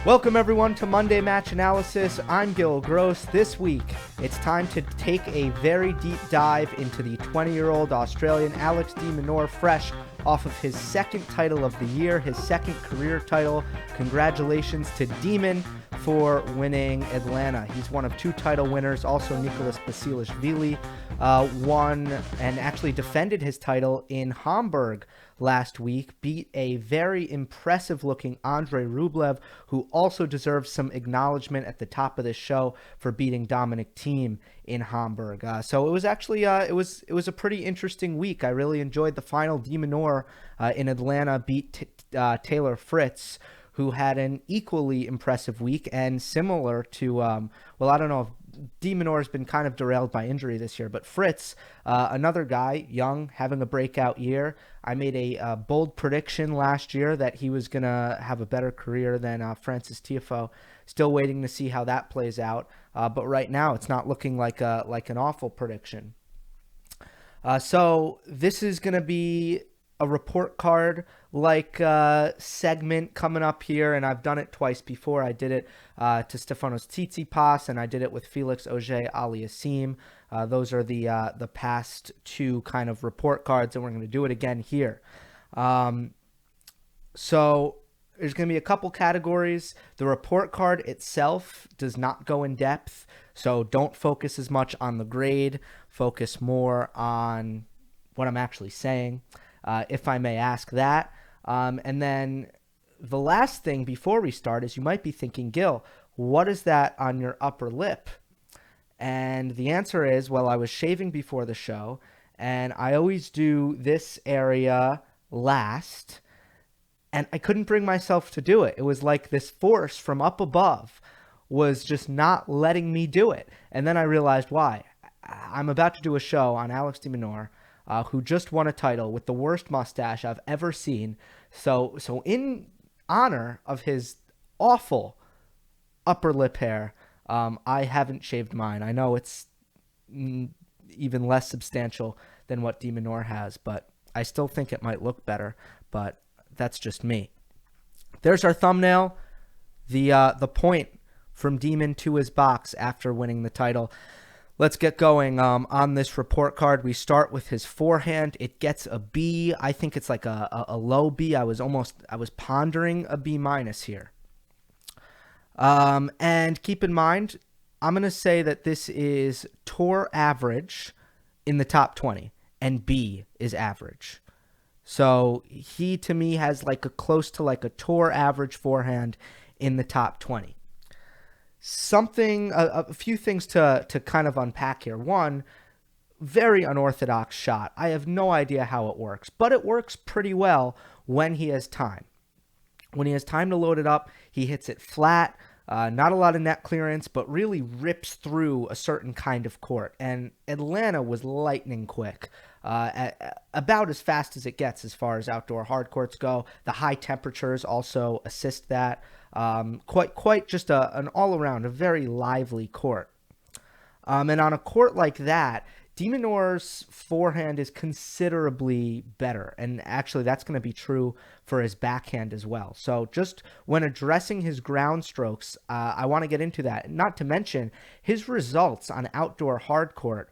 Welcome everyone to Monday Match Analysis. I'm Gill Gross. This week, it's time to take a very deep dive into the 20-year-old Australian Alex De Minaur, fresh off of his second title of the year, his second career title. Congratulations to Demon for winning Atlanta. He's one of two title winners. Also, Nicholas Basilashvili won and actually defended his title in Hamburg last week, beat a very impressive-looking Andrei Rublev, who also deserves some acknowledgement at the top of this show for beating Dominic Thiem in Hamburg. So it was actually it was a pretty interesting week. I really enjoyed the final. De Minaur in Atlanta beat Taylor Fritz, who had an equally impressive week and similar to, well, I don't know if De Minaur has been kind of derailed by injury this year, but Fritz, another guy, young, having a breakout year. I made a bold prediction last year that he was going to have a better career than Francis Tiafoe. Still waiting to see how that plays out, but right now it's not looking like an awful prediction. So this is going to be a report card segment coming up here, and I've done it twice before. I did it to Stefanos Tsitsipas, and I did it with Felix Auger-Aliassime. Those are the past two kind of report cards, and we're going to do it again here. So there's going to be a couple categories. The report card itself does not go in depth, so don't focus as much on the grade. Focus more on what I'm actually saying, if I may ask that. And then the last thing before we start is you might be thinking, Gill, what is that on your upper lip? And the answer is, well, I was shaving before the show, and I always do this area last, and I couldn't bring myself to do it. It was like this force from up above was just not letting me do it. And then I realized why. I'm about to do a show on Alex De Minaur, who just won a title with the worst mustache I've ever seen. So in honor of his awful upper lip hair, I haven't shaved mine. I know it's even less substantial than what De Minaur has, but I still think it might look better, but that's just me. There's our thumbnail, the point from Demon to his box after winning the title. Let's get going. On this report card, we start with his forehand. It gets a B. I think it's like a low B. I was pondering a B minus here. And keep in mind, I'm going to say that this is tour average in the top 20, and B is average. So he, to me, has close to a tour average forehand in the top 20. A few things to kind of unpack here. One, very unorthodox shot. I have no idea how it works, but it works pretty well when he has time. When he has time to load it up, he hits it flat, not a lot of net clearance, but really rips through a certain kind of court. And Atlanta was lightning quick, about as fast as it gets as far as outdoor hard courts go. The high temperatures also assist that. Quite just an all-around, a very lively court. And on a court like that, De Minaur's forehand is considerably better. And actually, that's going to be true for his backhand as well. So just when addressing his ground strokes, I want to get into that. Not to mention, his results on outdoor hard court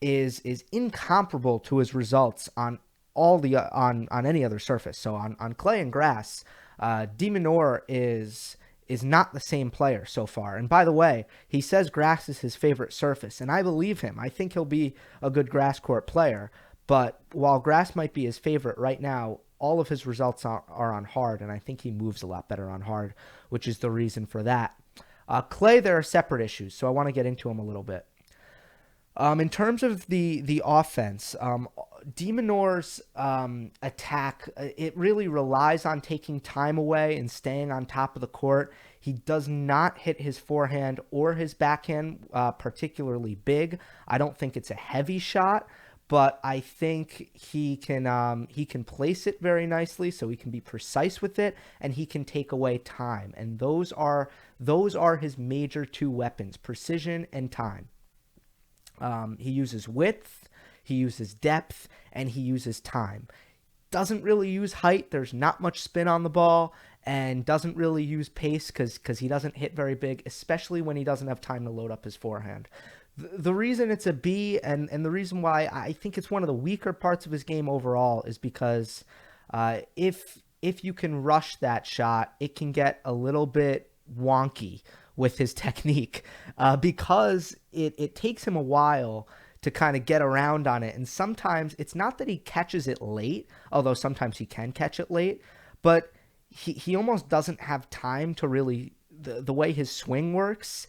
is incomparable to his results on on any other surface. So on clay and grass, De Minaur is not the same player so far. And by the way, he says grass is his favorite surface, and I believe him. I think he'll be a good grass court player. But while grass might be his favorite right now, all of his results are on hard, and I think he moves a lot better on hard, which is the reason for that. Clay, there are separate issues, so I want to get into them a little bit. In terms of the offense, De Minaur's attack, it really relies on taking time away and staying on top of the court. He does not hit his forehand or his backhand particularly big. I don't think it's a heavy shot, but I think he can place it very nicely, so he can be precise with it, and he can take away time. And those are his major two weapons: precision and time. He uses width, he uses depth, and he uses time. Doesn't really use height. There's not much spin on the ball, and doesn't really use pace because he doesn't hit very big, especially when he doesn't have time to load up his forehand. The reason it's a B, and the reason why I think it's one of the weaker parts of his game overall, is because if you can rush that shot, it can get a little bit wonky with his technique, because it takes him a while to kind of get around on it. And sometimes it's not that he catches it late, although sometimes he can catch it late, but he almost doesn't have time to really, the way his swing works,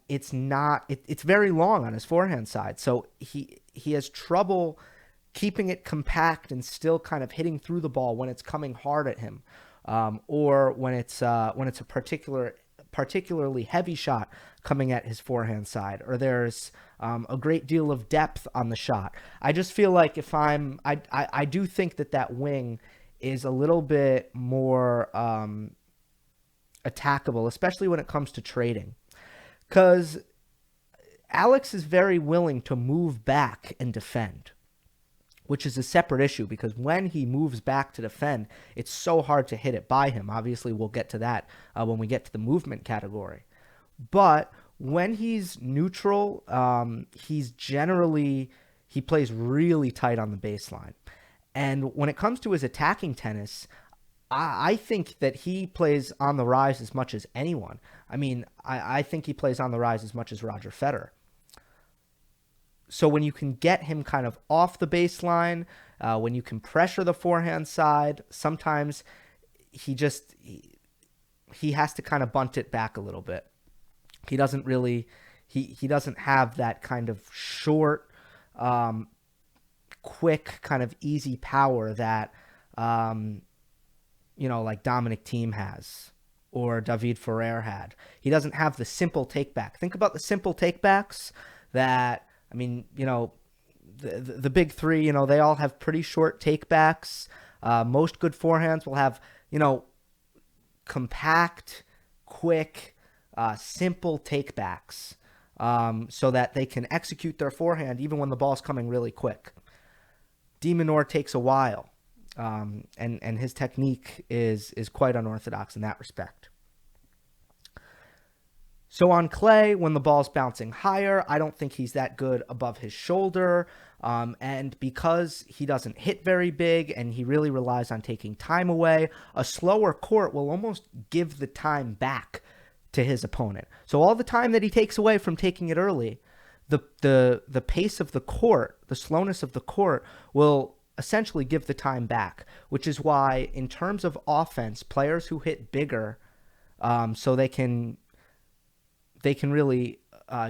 it's very long on his forehand side. So he has trouble keeping it compact and still kind of hitting through the ball when it's coming hard at him, or when it's a particularly heavy shot coming at his forehand side, or there's a great deal of depth on the shot. I just feel like I do think that wing is a little bit more attackable, especially when it comes to trading, because Alex is very willing to move back and defend, which is a separate issue, because when he moves back to defend, it's so hard to hit it by him. Obviously, we'll get to that when we get to the movement category. But when he's neutral, he plays really tight on the baseline. And when it comes to his attacking tennis, I think that he plays on the rise as much as anyone. I mean, I think he plays on the rise as much as Roger Federer. So when you can get him kind of off the baseline, when you can pressure the forehand side, sometimes he has to kind of bunt it back a little bit. He doesn't really, he doesn't have that kind of short, quick, kind of easy power that, like Dominic Thiem has, or David Ferrer had. He doesn't have the simple takeback. Think about the simple takebacks that, I mean, the big three, they all have pretty short takebacks. Most good forehands will have, compact, quick, simple takebacks, so that they can execute their forehand even when the ball's coming really quick. De Minaur takes a while, and his technique is quite unorthodox in that respect. So on clay, when the ball's bouncing higher, I don't think he's that good above his shoulder. And because he doesn't hit very big and he really relies on taking time away, a slower court will almost give the time back to his opponent. So all the time that he takes away from taking it early, the pace of the court, the slowness of the court will essentially give the time back, which is why in terms of offense, players who hit bigger, so they can really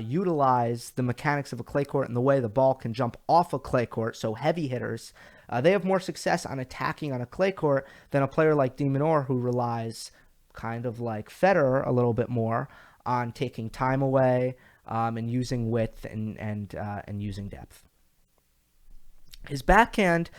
utilize the mechanics of a clay court and the way the ball can jump off a clay court. So heavy hitters, they have more success on attacking on a clay court than a player like De Minaur, who relies, kind of like Federer, a little bit more on taking time away, and using width and using depth. His backhand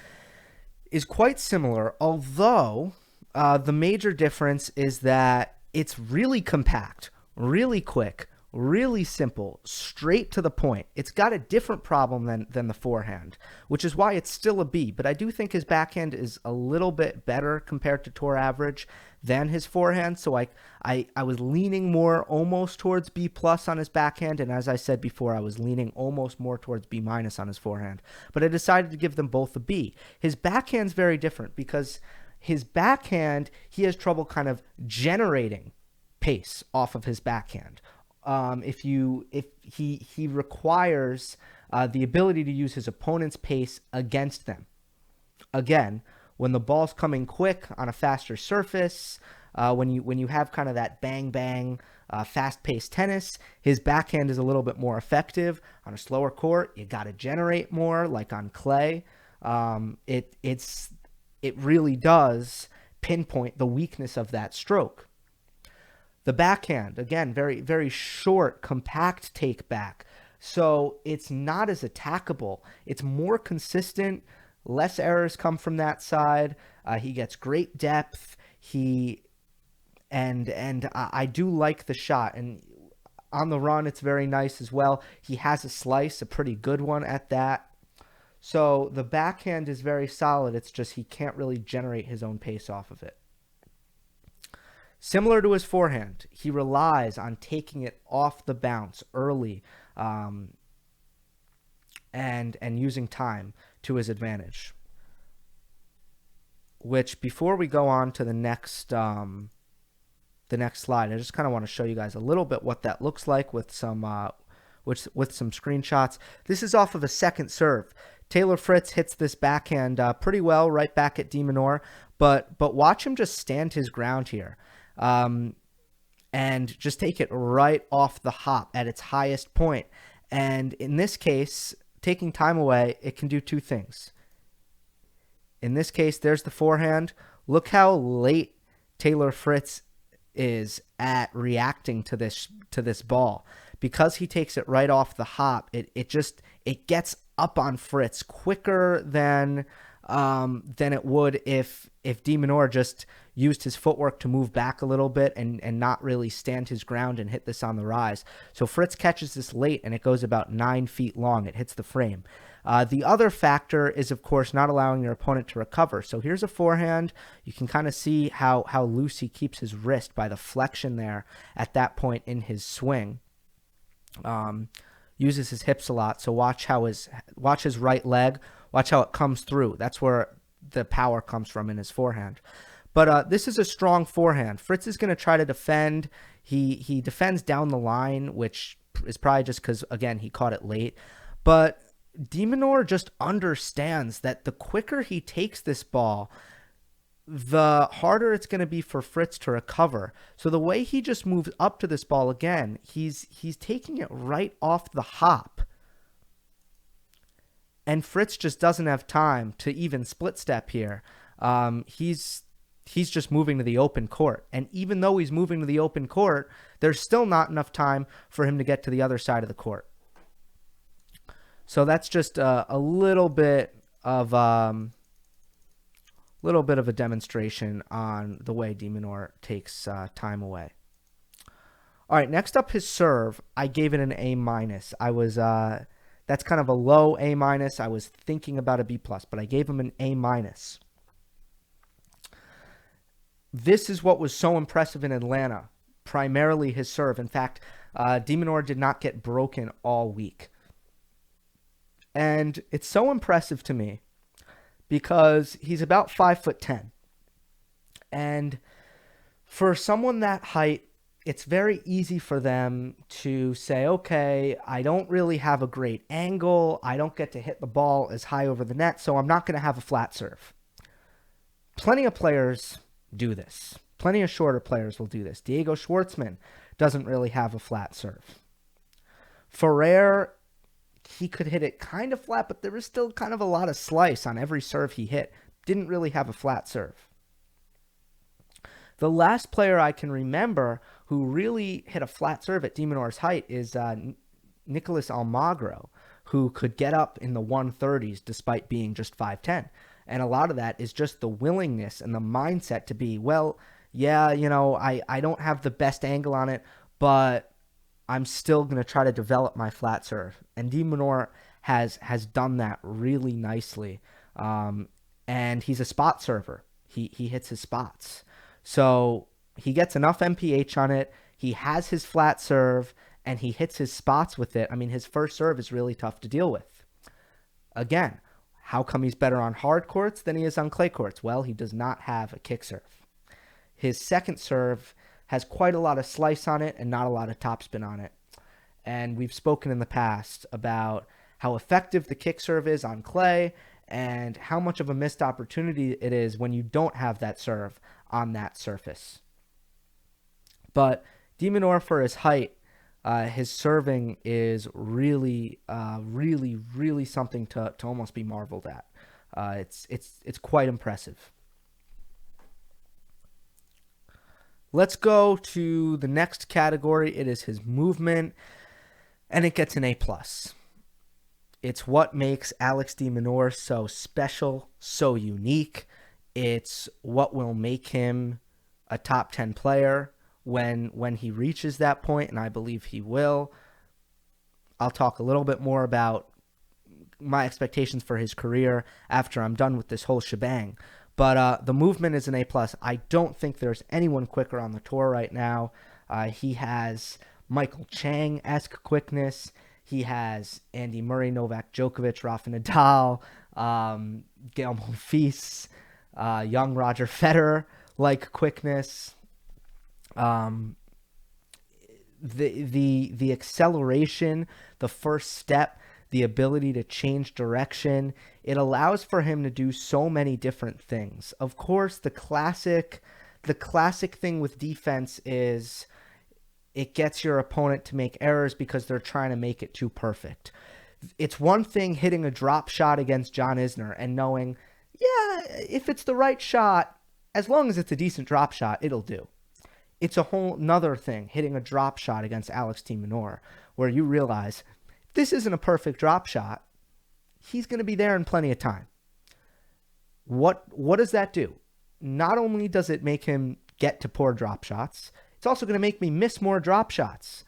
is quite similar, although the major difference is that it's really compact, really quick, really simple, straight to the point. It's got a different problem than the forehand, which is why it's still a B. But I do think his backhand is a little bit better compared to tour average than his forehand. So I was leaning more almost towards B plus on his backhand. And as I said before, I was leaning almost more towards B minus on his forehand. But I decided to give them both a B. His backhand's very different because his backhand, he has trouble kind of generating pace off of his backhand. If he requires the ability to use his opponent's pace against them. Again, when the ball's coming quick on a faster surface, when you have kind of that bang bang fast-paced tennis, his backhand is a little bit more effective. On a slower court, you got to generate more, like on clay. It really does pinpoint the weakness of that stroke. The backhand, again, very, very short, compact take back. So it's not as attackable. It's more consistent. Less errors come from that side. He gets great depth. I do like the shot. And on the run, it's very nice as well. He has a slice, a pretty good one at that. So the backhand is very solid. It's just he can't really generate his own pace off of it. Similar to his forehand, he relies on taking it off the bounce early, and using time to his advantage. Which, before we go on to the next slide, I just kind of want to show you guys a little bit what that looks like with some screenshots. This is off of a second serve. Taylor Fritz hits this backhand pretty well right back at De Minaur, but watch him just stand his ground here, and just take it right off the hop at its highest point. And in this case, taking time away, it can do two things. In this case, there's the forehand. Look how late Taylor Fritz is at reacting to this ball. Because he takes it right off the hop, it gets up on Fritz quicker than it would if De Minaur just used his footwork to move back a little bit and not really stand his ground and hit this on the rise. So Fritz catches this late, and it goes about 9 feet long. It hits the frame. The other factor is, of course, not allowing your opponent to recover. So here's a forehand. You can kind of see how loose he keeps his wrist by the flexion there at that point in his swing. Uses his hips a lot. So watch his right leg. Watch how it comes through. That's where the power comes from in his forehand. But this is a strong forehand. Fritz is going to try to defend. He defends down the line, which is probably just because, again, he caught it late. But De Minaur just understands that the quicker he takes this ball, the harder it's going to be for Fritz to recover. So the way he just moves up to this ball again, he's taking it right off the hop. And Fritz just doesn't have time to even split step here. He's just moving to the open court. And even though he's moving to the open court, there's still not enough time for him to get to the other side of the court. So that's just a little bit of a demonstration on the way De Minaur takes time away. All right, next up, his serve. I gave it an A-. That's kind of a low A-. I was thinking about a B+, but I gave him an A-. This is what was so impressive in Atlanta, primarily his serve. In fact, De Minaur did not get broken all week. And it's so impressive to me because he's about 5'10". And for someone that height, it's very easy for them to say, okay, I don't really have a great angle. I don't get to hit the ball as high over the net, so I'm not going to have a flat serve. Plenty of players do this. Plenty of shorter players will do this. Diego Schwartzman doesn't really have a flat serve. Ferrer, he could hit it kind of flat, but there was still kind of a lot of slice on every serve he hit. Didn't really have a flat serve. The last player I can remember who really hit a flat serve at De Minaur's height is Nicolas Almagro, who could get up in the 130s despite being just 5'10". And a lot of that is just the willingness and the mindset to be, well, yeah, I don't have the best angle on it, but I'm still going to try to develop my flat serve. And De Minaur has done that really nicely. And he's a spot server. He hits his spots. So he gets enough MPH on it. He has his flat serve, and he hits his spots with it. I mean, his first serve is really tough to deal with. Again, how come he's better on hard courts than he is on clay courts? Well, he does not have a kick serve. His second serve has quite a lot of slice on it and not a lot of topspin on it. And we've spoken in the past about how effective the kick serve is on clay and how much of a missed opportunity it is when you don't have that serve on that surface. But De Minaur, for his height, his serving is really something to almost be marveled at. It's quite impressive. Let's go to the next category. It is his movement, and it gets an A+. It's what makes Alex De Minaur so special, so unique. It's what will make him a top 10 player when he reaches that point, and I believe he will. I'll talk a little bit more about my expectations for his career after I'm done with this whole shebang. But the movement is an A+. I don't think there's anyone quicker on the tour right now. He has Michael Chang-esque quickness. He has Andy Murray, Novak Djokovic, Rafa Nadal, Gael Monfils, young Roger Federer-like quickness. The acceleration, the first step, the ability to change direction, it allows for him to do so many different things. Of course, the classic thing with defense is it gets your opponent to make errors because they're trying to make it too perfect. It's one thing hitting a drop shot against John Isner and knowing, yeah, if it's the right shot, as long as it's a decent drop shot, it'll do. It's a whole nother thing hitting a drop shot against Alex De Minaur, where you realize if this isn't a perfect drop shot, he's going to be there in plenty of time. What does that do? Not only does it make him get to poor drop shots, it's also going to make me miss more drop shots.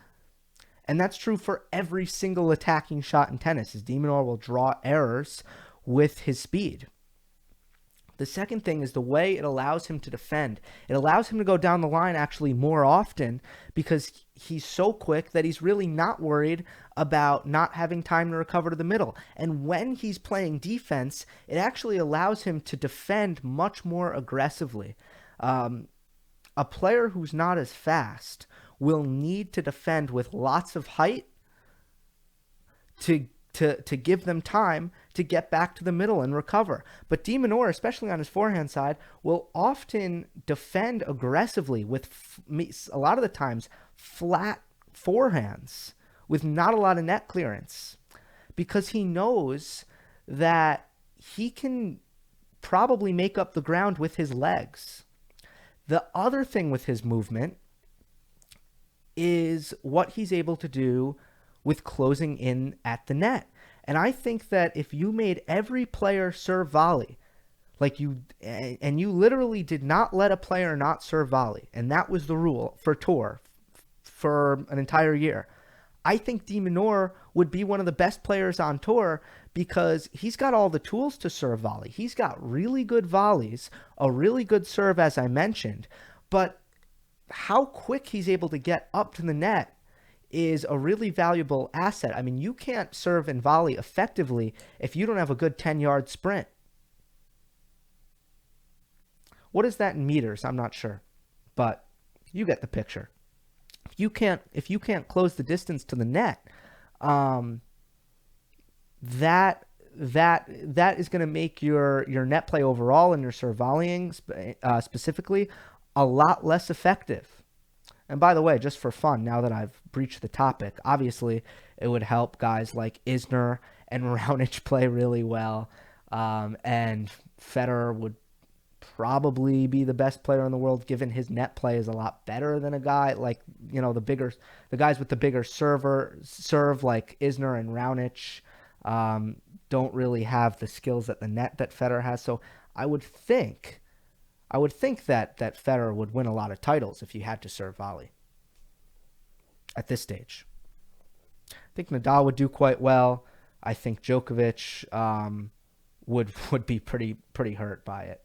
And that's true for every single attacking shot in tennis, as De Minaur will draw errors with his speed. The second thing is the way it allows him to defend. It allows him to go down the line actually more often because he's so quick that he's really not worried about not having time to recover to the middle. And when he's playing defense, it actually allows him to defend much more aggressively. A player who's not as fast will need to defend with lots of height to give them time to get back to the middle and recover. But De Minaur, especially on his forehand side, will often defend aggressively with, a lot of the times, flat forehands with not a lot of net clearance because he knows that he can probably make up the ground with his legs. The other thing with his movement is what he's able to do with closing in at the net. And I think that if you made every player serve volley, and you literally did not let a player not serve volley, and that was the rule for tour for an entire year, I think De Minaur would be one of the best players on tour because he's got all the tools to serve volley. He's got really good volleys, a really good serve, as I mentioned, but how quick he's able to get up to the net is a really valuable asset. I mean, you can't serve and volley effectively if you don't have a good 10-yard sprint. What is that in meters? I'm not sure, but you get the picture. If you can't close the distance to the net, that is going to make your net play overall and your serve volleying specifically a lot less effective. And by the way, just for fun, now that I've breached the topic, obviously it would help guys like Isner and Raonic play really well, and Federer would probably be the best player in the world given his net play is a lot better than a guy like, the guys with the bigger serve like Isner and Raonic don't really have the skills at the net that Federer has. So I would think that Federer would win a lot of titles if you had to serve volley at this stage. I think Nadal would do quite well. I think Djokovic would be pretty hurt by it.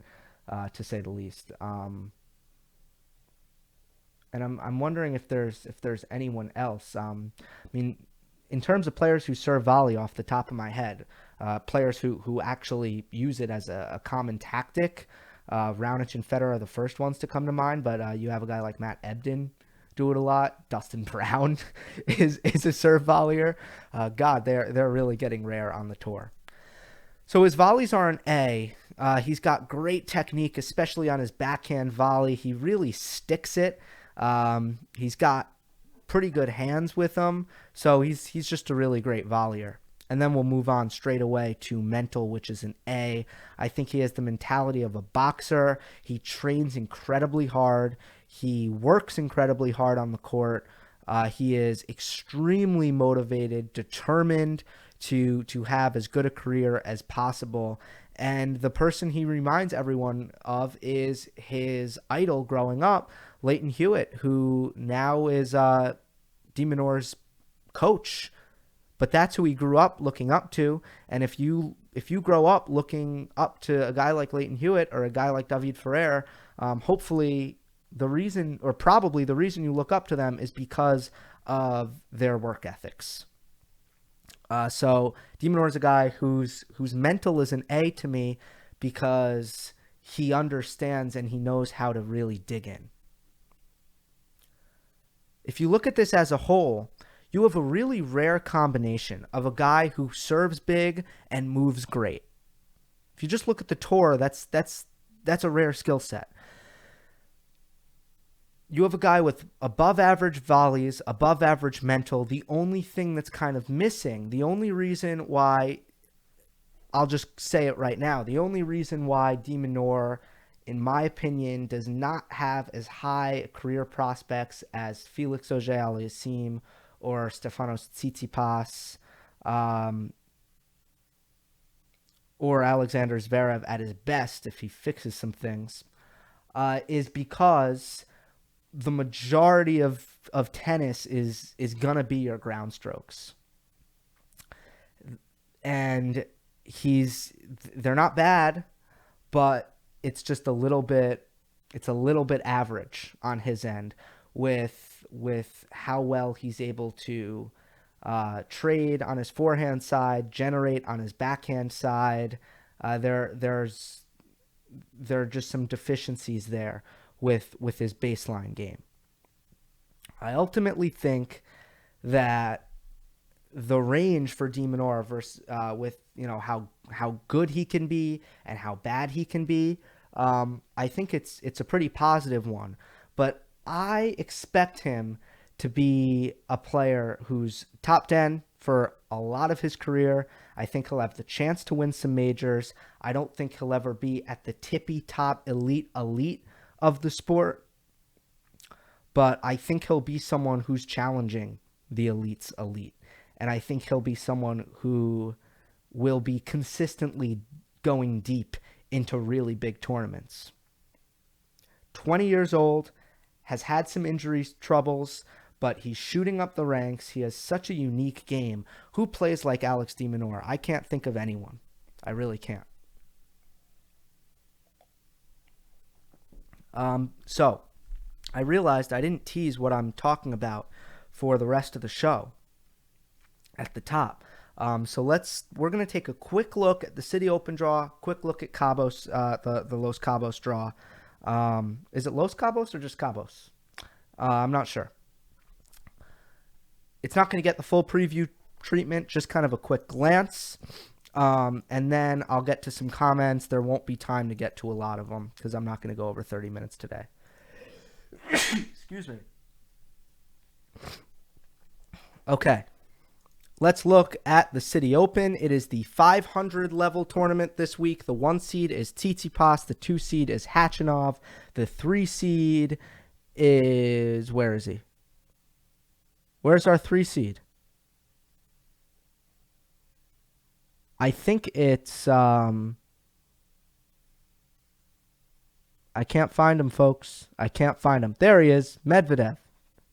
To say the least, and I'm wondering if there's anyone else. I mean, in terms of players who serve volley, off the top of my head, players who actually use it as a common tactic, Raonic and Federer are the first ones to come to mind. But you have a guy like Matt Ebden do it a lot. Dustin Brown is a serve volleyer. God, they're really getting rare on the tour. So his volleys are an A. He's got great technique, especially on his backhand volley. He really sticks it. He's got pretty good hands with him. So he's just a really great volleyer. And then we'll move on straight away to mental, which is an A. I think he has the mentality of a boxer. He trains incredibly hard. He works incredibly hard on the court. He is extremely motivated, determined to have as good a career as possible. And the person he reminds everyone of is his idol growing up, Leighton Hewitt, who now is De Minaur's coach. But that's who he grew up looking up to. And if you grow up looking up to a guy like Leighton Hewitt or a guy like David Ferrer, hopefully probably the reason you look up to them is because of their work ethics. So De Minaur is a guy whose mental is an A to me because he understands and he knows how to really dig in. If you look at this as a whole, you have a really rare combination of a guy who serves big and moves great. If you just look at the tour, that's a rare skill set. You have a guy with above average volleys, above average mental. The only thing that's kind of missing, the only reason why, I'll just say it right now, the only reason why De Minaur, in my opinion, does not have as high career prospects as Felix Auger-Aliassime or Stefanos Tsitsipas or Alexander Zverev at his best, if he fixes some things, is because the majority of tennis is going to be your ground strokes. And they're not bad, but it's just a little bit average on his end with how well he's able to trade on his forehand side, generate on his backhand side. There are just some deficiencies there with his baseline game. I ultimately think that the range for De Minaur versus with how good he can be and how bad he can be, I think it's a pretty positive one. But I expect him to be a player who's top 10 for a lot of his career. I think he'll have the chance to win some majors. I don't think he'll ever be at the tippy top elite of the sport, but I think he'll be someone who's challenging the elite's elite. And I think he'll be someone who will be consistently going deep into really big tournaments. 20 years old, has had some injury troubles, but he's shooting up the ranks. He has such a unique game. Who plays like Alex De Minaur? I can't think of anyone. I really can't. So I realized I didn't tease what I'm talking about for the rest of the show at the top. So we're going to take a quick look at the City Open draw, quick look at Cabos, the Los Cabos draw. Is it Los Cabos or just Cabos? I'm not sure. It's not going to get the full preview treatment, just kind of a quick glance. And then I'll get to some comments. There won't be time to get to a lot of them because I'm not going to go over 30 minutes today. Excuse me. Okay. Let's look at the City Open. It is the 500 level tournament this week. The 1 seed is Tsitsipas. The 2 seed is Khachanov. The 3 seed is... Where is he? Where's our 3 seed? I think it's... I can't find him, folks. I can't find him. There he is. Medvedev.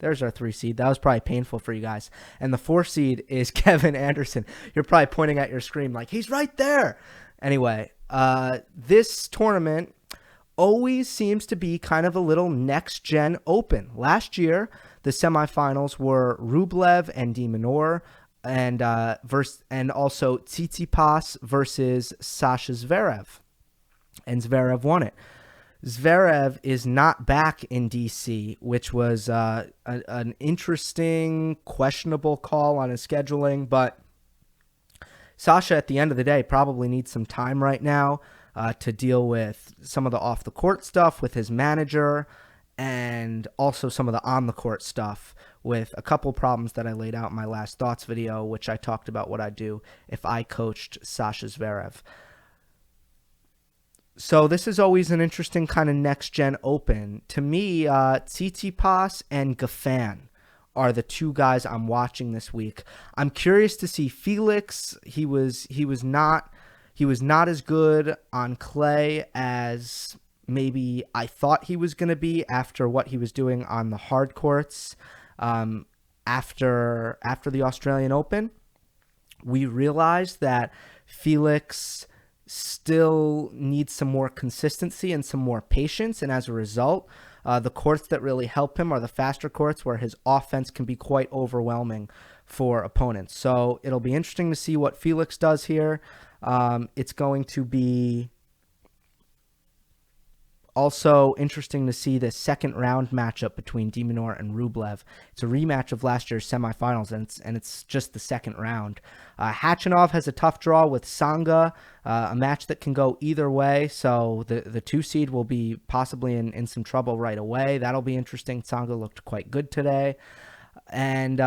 There's our 3 seed. That was probably painful for you guys. And the 4 seed is Kevin Anderson. You're probably pointing at your screen like, he's right there. Anyway, this tournament always seems to be kind of a little next-gen open. Last year, the semifinals were Rublev and De Minaur, and also Tsitsipas versus Sasha Zverev. And Zverev won it. Zverev is not back in DC, which was an interesting, questionable call on his scheduling. But Sasha, at the end of the day, probably needs some time right now to deal with some of the off-the-court stuff with his manager and also some of the on-the-court stuff with a couple problems that I laid out in my last thoughts video, which I talked about what I'd do if I coached Sasha Zverev. So this is always an interesting kind of next-gen open. To me, Tsitsipas and Goffin are the 2 guys I'm watching this week. I'm curious to see Felix. He was not as good on clay as maybe I thought he was going to be after what he was doing on the hard courts after the Australian Open. We realized that Felix still needs some more consistency and some more patience, and as a result, the courts that really help him are the faster courts where his offense can be quite overwhelming for opponents. So it'll be interesting to see what Felix does here. It's going to be also interesting to see the second round matchup between De Minaur and Rublev. It's a rematch of last year's semifinals, and it's just the second round. Khachanov has a tough draw with Tsonga, a match that can go either way, so the 2 seed will be possibly in some trouble right away. That'll be interesting. Tsonga looked quite good today. And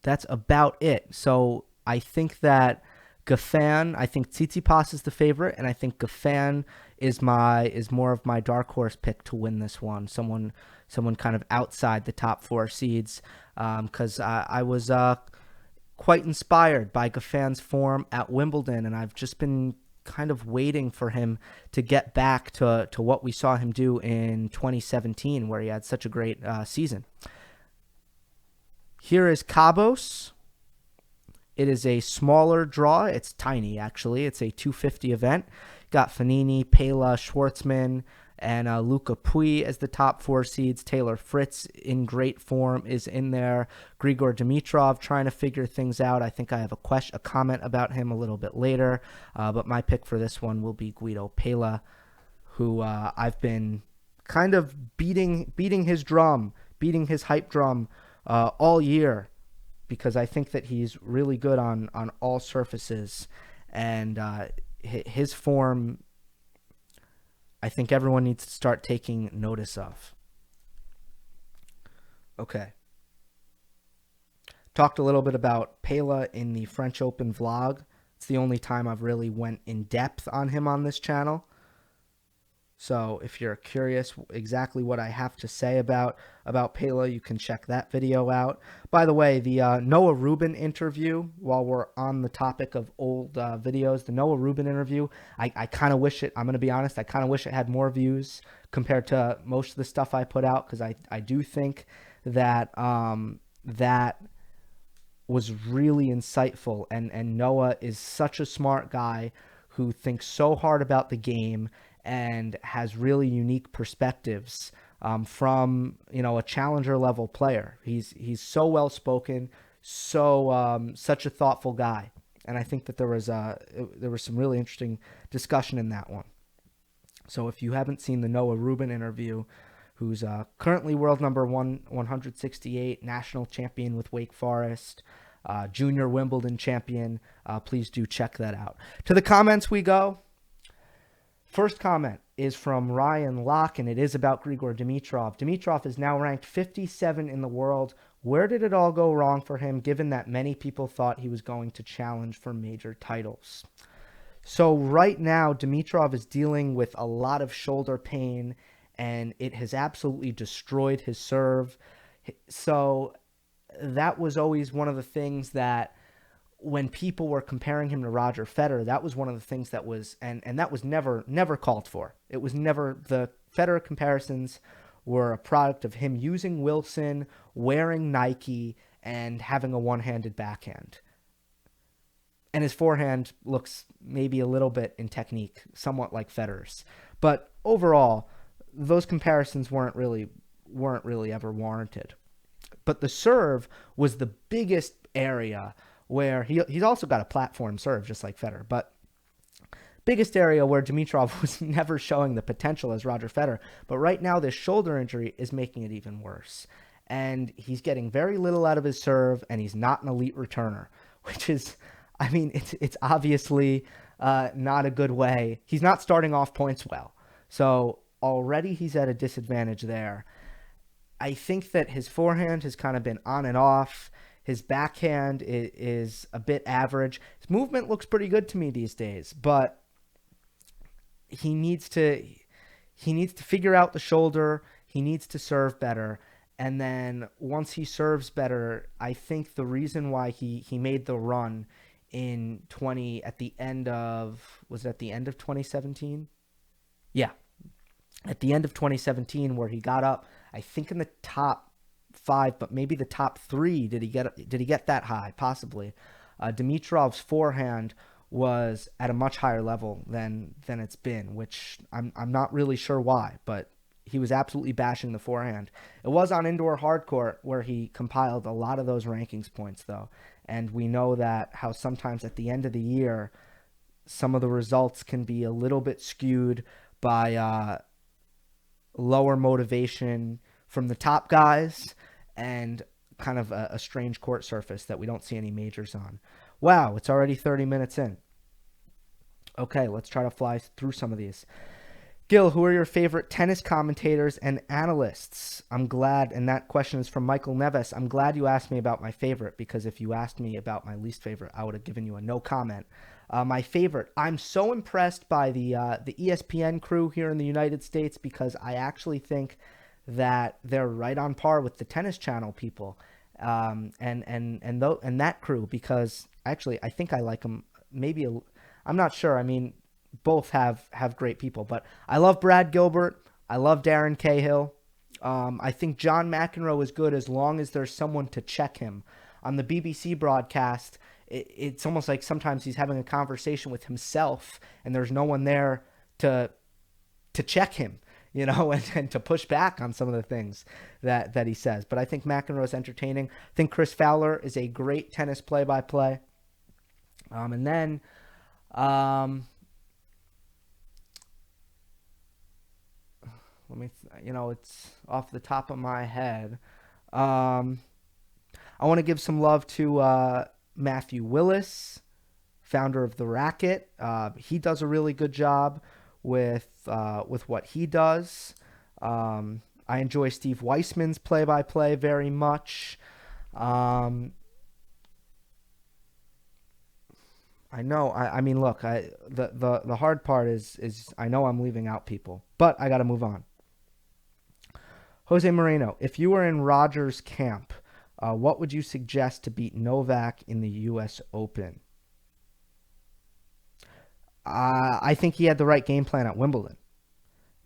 that's about it. So I think that I think Tsitsipas is the favorite, and I think Goffin is more of my dark horse pick to win this one. Someone kind of outside the top 4 seeds, because I was quite inspired by Goffin's form at Wimbledon, and I've just been kind of waiting for him to get back to what we saw him do in 2017, where he had such a great season. Here is Cabos. It is a smaller draw. It's tiny, actually. It's a 250 event. Got Fanini, Pela, Schwartzman, and Luca Pui as the top 4 seeds. Taylor Fritz, in great form, is in there. Grigor Dimitrov trying to figure things out. I think I have a comment about him a little bit later. But my pick for this one will be Guido Pela, who I've been kind of beating his hype drum all year, because I think that he's really good on all surfaces, and his form, I think everyone needs to start taking notice of. Okay. Talked a little bit about Pela in the French Open vlog. It's the only time I've really went in depth on him on this channel. So if you're curious exactly what I have to say about Pela, you can check that video out. By the way, the Noah Rubin interview, while we're on the topic of old videos, the Noah Rubin interview, I kind of wish I'm going to be honest, I kind of wish it had more views compared to most of the stuff I put out, because I do think that that was really insightful, and Noah is such a smart guy who thinks so hard about the game and has really unique perspectives from a challenger level player. He's so well spoken, such a thoughtful guy, and I think that there was some really interesting discussion in that one. So if you haven't seen the Noah Rubin interview, who's currently world number 168, national champion with Wake Forest, junior Wimbledon champion, please do check that out. To the comments we go. First comment is from Ryan Locke, and it is about Grigor Dimitrov. Dimitrov is now ranked 57 in the world. Where did it all go wrong for him, given that many people thought he was going to challenge for major titles? So right now, Dimitrov is dealing with a lot of shoulder pain, and it has absolutely destroyed his serve. So that was always one of the things that, when people were comparing him to Roger Federer, that was one of the things that was, and that was never called for. It was never, the Federer comparisons were a product of him using Wilson, wearing Nike, and having a one-handed backhand. And his forehand looks maybe a little bit in technique, somewhat like Federer's. But overall, those comparisons weren't really ever warranted. But the serve was the biggest area where he's also got a platform serve, just like Federer, but biggest area where Dimitrov was never showing the potential as Roger Federer. But right now, this shoulder injury is making it even worse. And he's getting very little out of his serve, and he's not an elite returner, which is, I mean, it's obviously not a good way. He's not starting off points well. So already he's at a disadvantage there. I think that his forehand has kind of been on and off. His backhand is a bit average. His movement looks pretty good to me these days, but he needs to figure out the shoulder. He needs to serve better. And then once he serves better, I think the reason why he made the run at the end of 2017? Yeah. At the end of 2017, where he got up, I think in the top 5, but maybe the top 3. Did he get that high? Possibly. Dimitrov's forehand was at a much higher level than it's been, which I'm not really sure why, but he was absolutely bashing the forehand. It was on indoor hard court where he compiled a lot of those rankings points, though. And we know that how sometimes at the end of the year, some of the results can be a little bit skewed by lower motivation from the top guys and kind of a strange court surface that we don't see any majors on. Wow, it's already 30 minutes in. Okay, let's try to fly through some of these. Gill, who are your favorite tennis commentators and analysts? I'm glad, and that question is from Michael Neves. I'm glad you asked me about my favorite, because if you asked me about my least favorite, I would have given you a no comment. My favorite, I'm so impressed by the ESPN crew here in the United States, because I actually think that they're right on par with the Tennis Channel people, and that crew, because actually I think I like them. I'm not sure. I mean, both have great people, but I love Brad Gilbert. I love Darren Cahill. I think John McEnroe is good as long as there's someone to check him. On the BBC broadcast, it's almost like sometimes he's having a conversation with himself, and there's no one there to check him, and to push back on some of the things that he says. But I think McEnroe is entertaining. I think Chris Fowler is a great tennis play-by-play. And then it's off the top of my head. I want to give some love to Matthew Willis, founder of The Racket. He does a really good job with what he does. I enjoy Steve Weissman's play-by-play very much. I know. I mean, look. The hard part is I know I'm leaving out people, but I got to move on. Jose Moreno, if you were in Rogers' camp, what would you suggest to beat Novak in the U.S. Open? I think he had the right game plan at Wimbledon.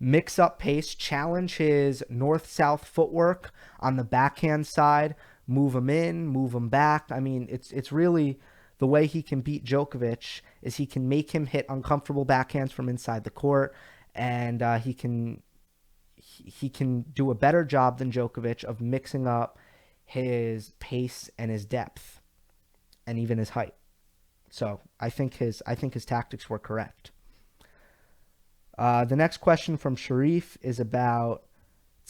Mix up pace, challenge his north-south footwork on the backhand side, move him in, move him back. I mean, it's really the way he can beat Djokovic is he can make him hit uncomfortable backhands from inside the court, and he can do a better job than Djokovic of mixing up his pace and his depth and even his height. So I think his tactics were correct. The next question from Sharif is about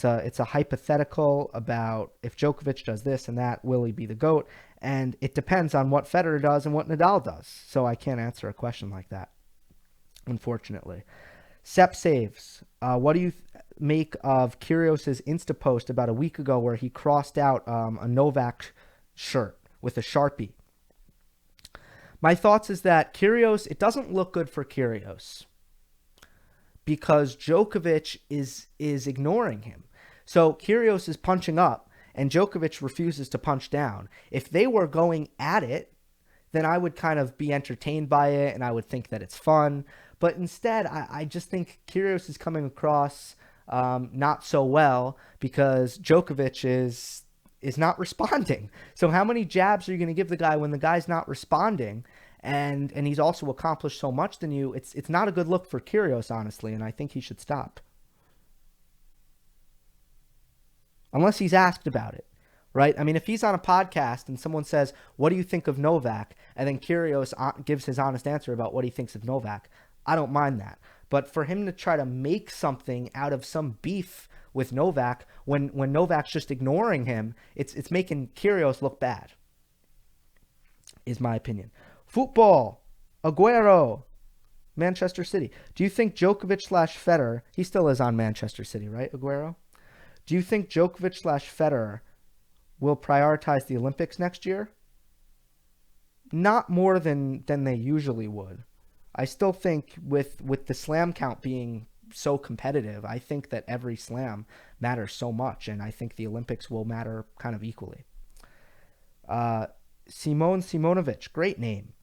it's a hypothetical about if Djokovic does this and that, will he be the GOAT? And it depends on what Federer does and what Nadal does. So I can't answer a question like that, unfortunately. Sep Saves, what do you make of Kyrgios's Insta post about a week ago where he crossed out a Novak shirt with a Sharpie? My thoughts is that Kyrgios, it doesn't look good for Kyrgios because Djokovic is ignoring him. So Kyrgios is punching up and Djokovic refuses to punch down. If they were going at it, then I would kind of be entertained by it and I would think that it's fun. But instead, I just think Kyrgios is coming across not so well because Djokovic is not responding. So how many jabs are you going to give the guy when the guy's not responding? And he's also accomplished so much than you. It's not a good look for Kyrgios, honestly, and I think he should stop. Unless he's asked about it, right? I mean, if he's on a podcast and someone says, what do you think of Novak? And then Kyrgios gives his honest answer about what he thinks of Novak, I don't mind that. But for him to try to make something out of some beef with Novak when Novak's just ignoring him, it's making Kyrgios look bad, is my opinion. Football, Aguero, Manchester City. Do you think Djokovic/Federer, he still is on Manchester City, right, Aguero? Do you think Djokovic/Federer will prioritize the Olympics next year? Not more than they usually would. I still think with the slam count being so competitive, I think that every slam matters so much, and I think the Olympics will matter kind of equally. Simone Simonovic, great name.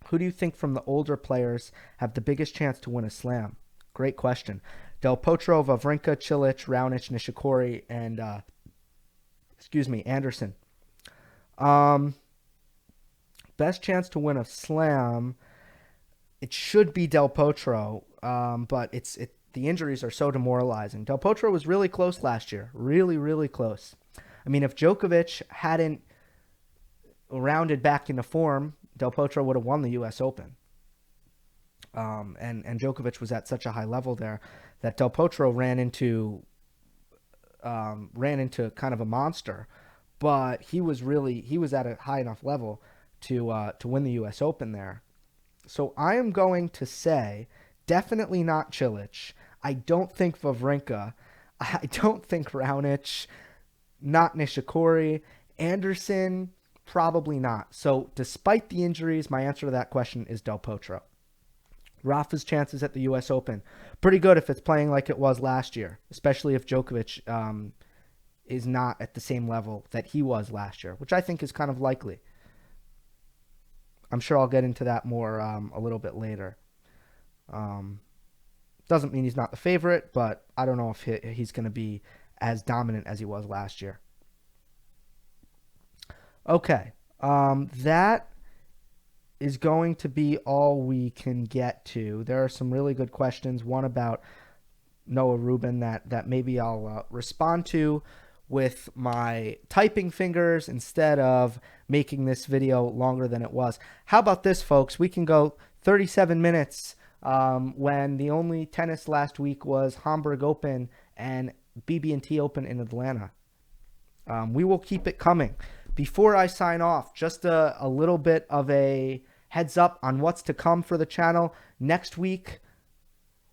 Who do you think from the older players have the biggest chance to win a slam? Great question. Del Potro, Wawrinka, Cilic, Raonic, Nishikori, and Excuse me, Anderson. Best chance to win a slam. It should be Del Potro, but the injuries are so demoralizing. Del Potro was really close last year. Really, really close. I mean, if Djokovic hadn't rounded back into form, Del Potro would have won the U.S. Open. And Djokovic was at such a high level there that Del Potro ran into kind of a monster, but he was at a high enough level to win the U.S. Open there. So I am going to say definitely not Cilic. I don't think Wawrinka. I don't think Raonic. Not Nishikori. Anderson, probably not. So despite the injuries, my answer to that question is Del Potro. Rafa's chances at the U.S. Open, pretty good if it's playing like it was last year, especially if Djokovic is not at the same level that he was last year, which I think is kind of likely. I'm sure I'll get into that more a little bit later. Doesn't mean he's not the favorite, but I don't know if he's going to be as dominant as he was last year. Okay, that is going to be all we can get to. There are some really good questions. One about Noah Rubin that maybe I'll respond to with my typing fingers instead of making this video longer than it was. How about this, folks? We can go 37 minutes when the only tennis last week was Hamburg Open and BB&T Open in Atlanta. We will keep it coming. Before I sign off, just a little bit of a heads up on what's to come for the channel next week.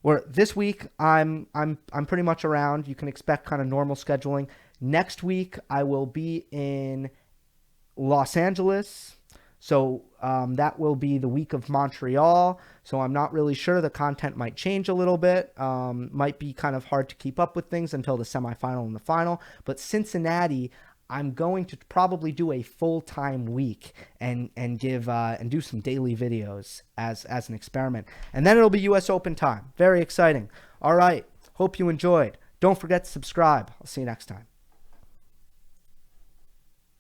Or this week, I'm pretty much around. You can expect kind of normal scheduling. Next week, I will be in Los Angeles. So that will be the week of Montreal. So I'm not really sure. The content might change a little bit. Might be kind of hard to keep up with things until the semifinal and the final. But Cincinnati, I'm going to probably do a full-time week and do some daily videos as an experiment. And then it'll be U.S. Open time. Very exciting. All right. Hope you enjoyed. Don't forget to subscribe. I'll see you next time.